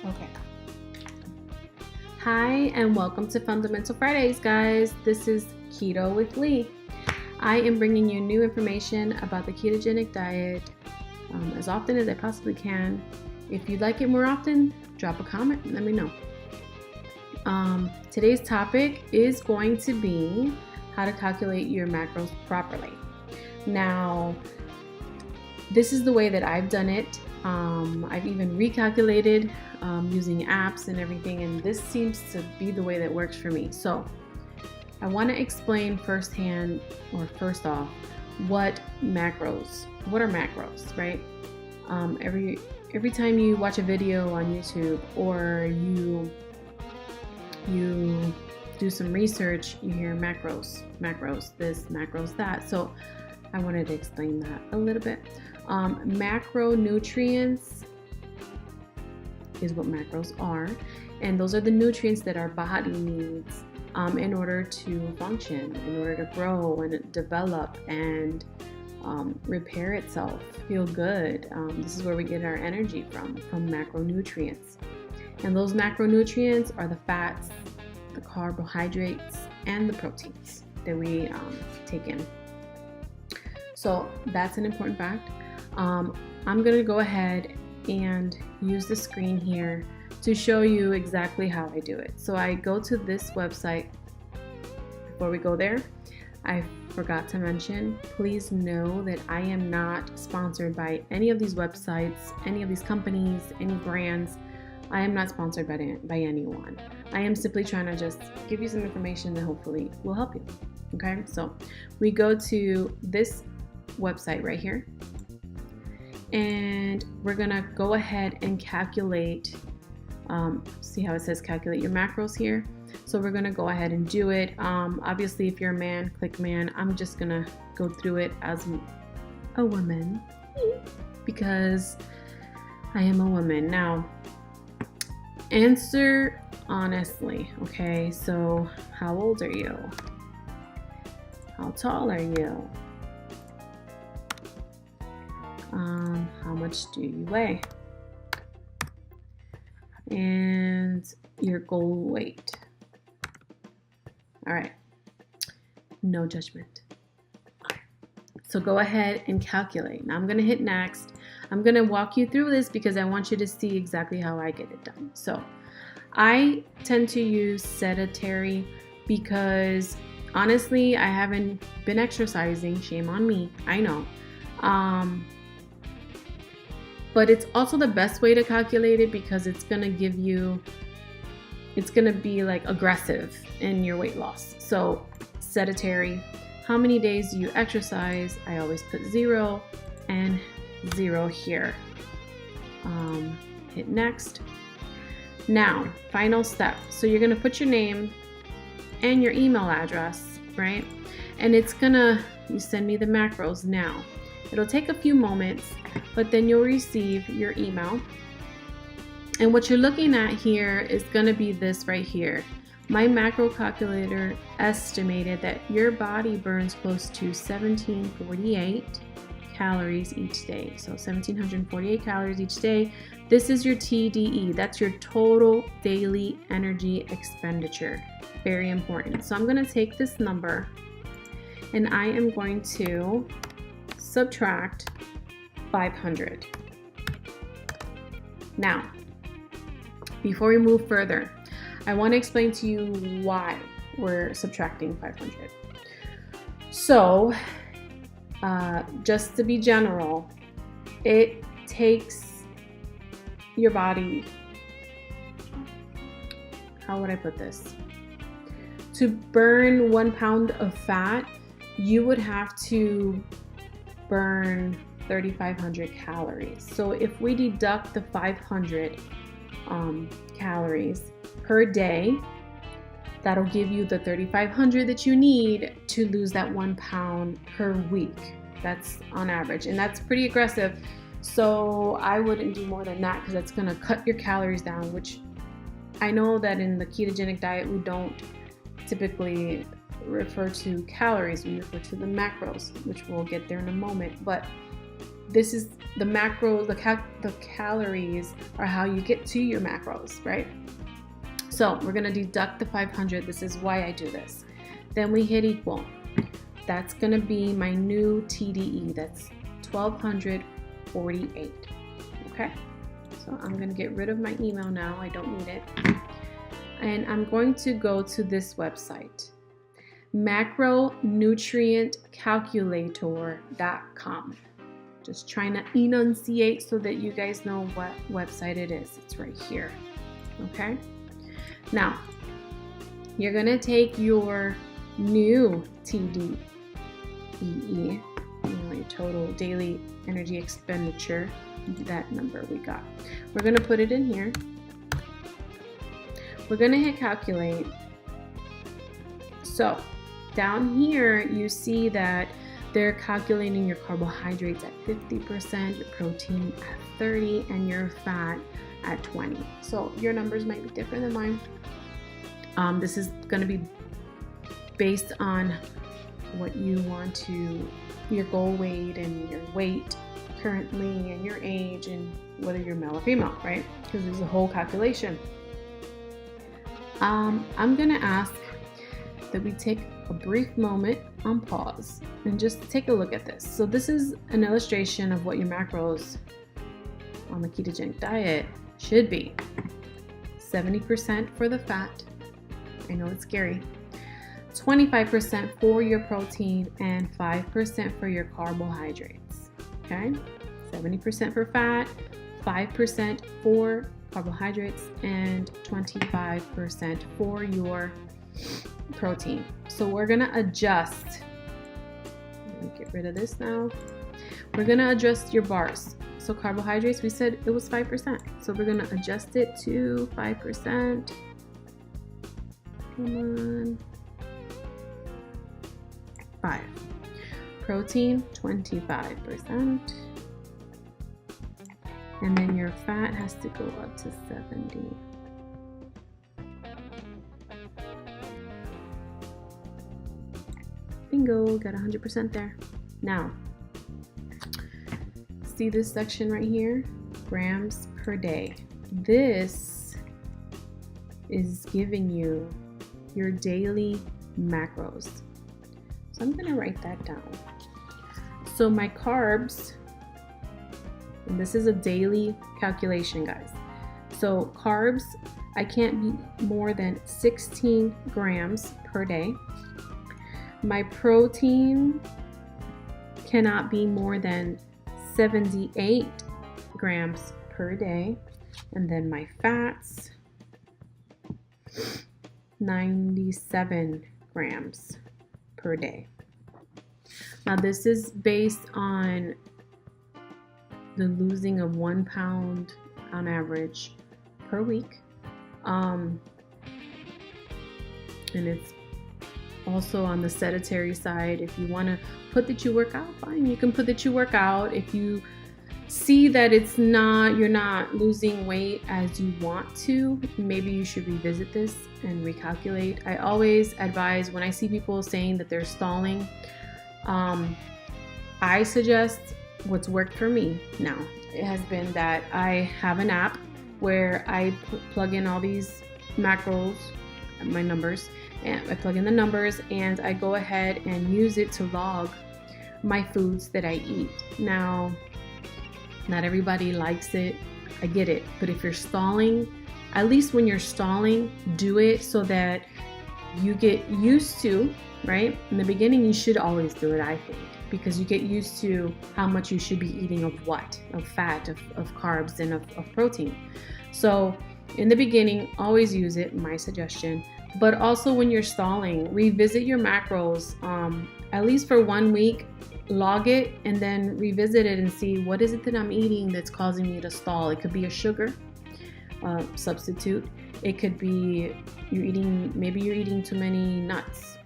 Okay. Hi, and welcome to Fundamental Fridays, guys. This is Keto with Lee. I am bringing you new information about the ketogenic diet as often as I possibly can. If you'd like it more often, drop a comment and let me know. Today's topic is going to be how to calculate your macros properly. Now, this is the way that I've done it. I've even recalculated using apps and everything, and this seems to be the way that works for me. So I want to explain first off, what are macros, right? Every time you watch a video on YouTube or you do some research, you hear macros this, macros that. So I wanted to explain that a little bit. Macronutrients is what macros are, and those are the nutrients that our body needs in order to function, in order to grow and develop and repair itself, feel good. This is where we get our energy from macronutrients. And those macronutrients are the fats, the carbohydrates, and the proteins that we take in. So that's an important fact. I'm going to go ahead and use the screen here to show you exactly how I do it. So I go to this website. Before we go there, I forgot to mention, please know that I am not sponsored by any of these websites, any of these companies, any brands. I am not sponsored by anyone. I am simply trying to just give you some information that hopefully will help you. Okay, so we go to this website right here, and we're gonna go ahead and calculate. See how it says calculate your macros here? So we're gonna go ahead and do it. Obviously, if you're a man, click man. I'm just gonna go through it as a woman because I am a woman. Now, answer honestly, okay? So how old are you? How tall are you? How much do you weigh? And your goal weight. All right, no judgment. So go ahead and calculate. Now I'm gonna hit next. I'm gonna walk you through this because I want you to see exactly how I get it done. So I tend to use sedentary because honestly, I haven't been exercising. Shame on me, I know. But it's also the best way to calculate it because it's gonna be like aggressive in your weight loss. So sedentary, how many days do you exercise? I always put 0 and 0 here. Hit next. Now, final step. So you're gonna put your name and your email address, right? And you send me the macros now. It'll take a few moments, but then you'll receive your email. And what you're looking at here is gonna be this right here. My macro calculator estimated that your body burns close to 1748 calories each day. So 1748 calories each day. This is your TDE. That's your total daily energy expenditure. Very important. So I'm gonna take this number and I am going to subtract 500. Now, before we move further, I want to explain to you why we're subtracting 500. So, just to be general, it takes your body, how would I put this? To burn 1 pound of fat, you would have to burn 3,500 calories. So if we deduct the 500 calories per day, that'll give you the 3,500 that you need to lose that 1 pound per week. That's on average, and that's pretty aggressive. So I wouldn't do more than that because that's gonna cut your calories down, which I know that in the ketogenic diet, we don't typically refer to calories, we refer to the macros, which we'll get there in a moment. But this is the macros, the calories are how you get to your macros, right? So we're gonna deduct the 500. This is why I do this. Then we hit equal. That's gonna be my new TDE. That's 1248. Okay, so I'm gonna get rid of my email now. I don't need it. And I'm going to go to this website, macronutrientcalculator.com. Just trying to enunciate so that you guys know what website it is. It's right here. Okay, now you're gonna take your new TDEE, your total daily energy expenditure, that number we got. We're gonna put it in here. We're gonna hit calculate. So down here, you see that they're calculating your carbohydrates at 50%, your protein at 30, and your fat at 20. So your numbers might be different than mine. This is gonna be based on what you want to, your goal weight and your weight currently and your age and whether you're male or female, right? Because there's a whole calculation. I'm gonna ask that we take a brief moment on pause and just take a look at this. So this is an illustration of what your macros on the ketogenic diet should be. 70% for the fat. I know it's scary. 25% for your protein and 5% for your carbohydrates. Okay, 70% for fat, 5% for carbohydrates, and 25% for your protein. So we're gonna adjust. Let me get rid of this now. We're gonna adjust your bars. So carbohydrates, we said it was 5%. So we're gonna adjust it to 5%. Come on. 5. Protein, 25%. And then your fat has to go up to 70. Bingo, got 100% there. Now, see this section right here? Grams per day. This is giving you your daily macros. So I'm gonna write that down. So my carbs, and this is a daily calculation, guys. So carbs, I can't be more than 16 grams per day. My protein cannot be more than 78 grams per day. And then my fats, 97 grams per day. Now this is based on the losing of 1 pound on average per week. And it's also on the sedentary side. If you want to put that you work out, fine, you can put that you work out. If you see that you're not losing weight as you want to, maybe you should revisit this and recalculate. I always advise when I see people saying that they're stalling, I suggest what's worked for me now. It has been that I have an app where I plug in all these macros, my numbers, and I plug in the numbers and I go ahead and use it to log my foods that I eat. Now, not everybody likes it, I get it, but if you're stalling, at least when you're stalling, do it so that you get used to, right? In the beginning, you should always do it, I think, because you get used to how much you should be eating of what, of fat, of carbs, and of protein. So in the beginning, always use it, my suggestion. But also when you're stalling, revisit your macros, at least for 1 week, log it and then revisit it and see what is it that I'm eating that's causing me to stall. It could be a sugar substitute. It could be maybe you're eating too many nuts.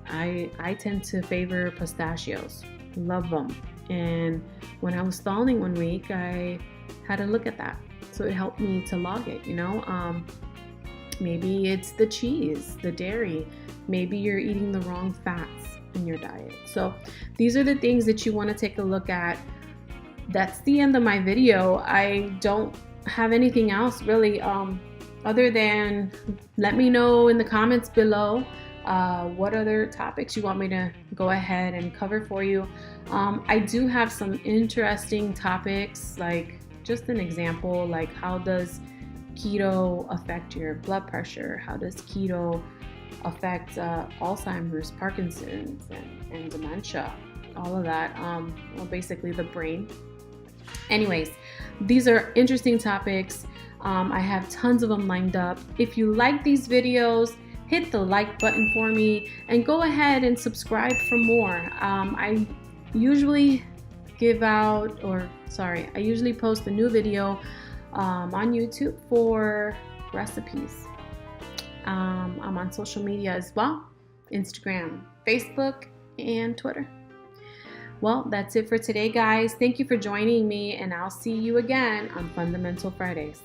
I tend to favor pistachios, love them. And when I was stalling 1 week, I had to look at that. So it helped me to log it, maybe it's the cheese, the dairy. Maybe you're eating the wrong fats in your diet. So these are the things that you want to take a look at that's the end of my video. I don't have anything else really, other than let me know in the comments below what other topics you want me to go ahead and cover for you. I do have some interesting topics, like just an example, like how does keto affect your blood pressure? How does keto affect Alzheimer's, Parkinson's, and dementia? All of that, well, basically the brain. Anyways, these are interesting topics. I have tons of them lined up. If you like these videos, hit the like button for me and go ahead and subscribe for more. I usually I usually post a new video on YouTube for recipes. I'm on social media as well, Instagram, Facebook, and Twitter. Well, that's it for today, guys. Thank you for joining me, and I'll see you again on Fundamental Fridays.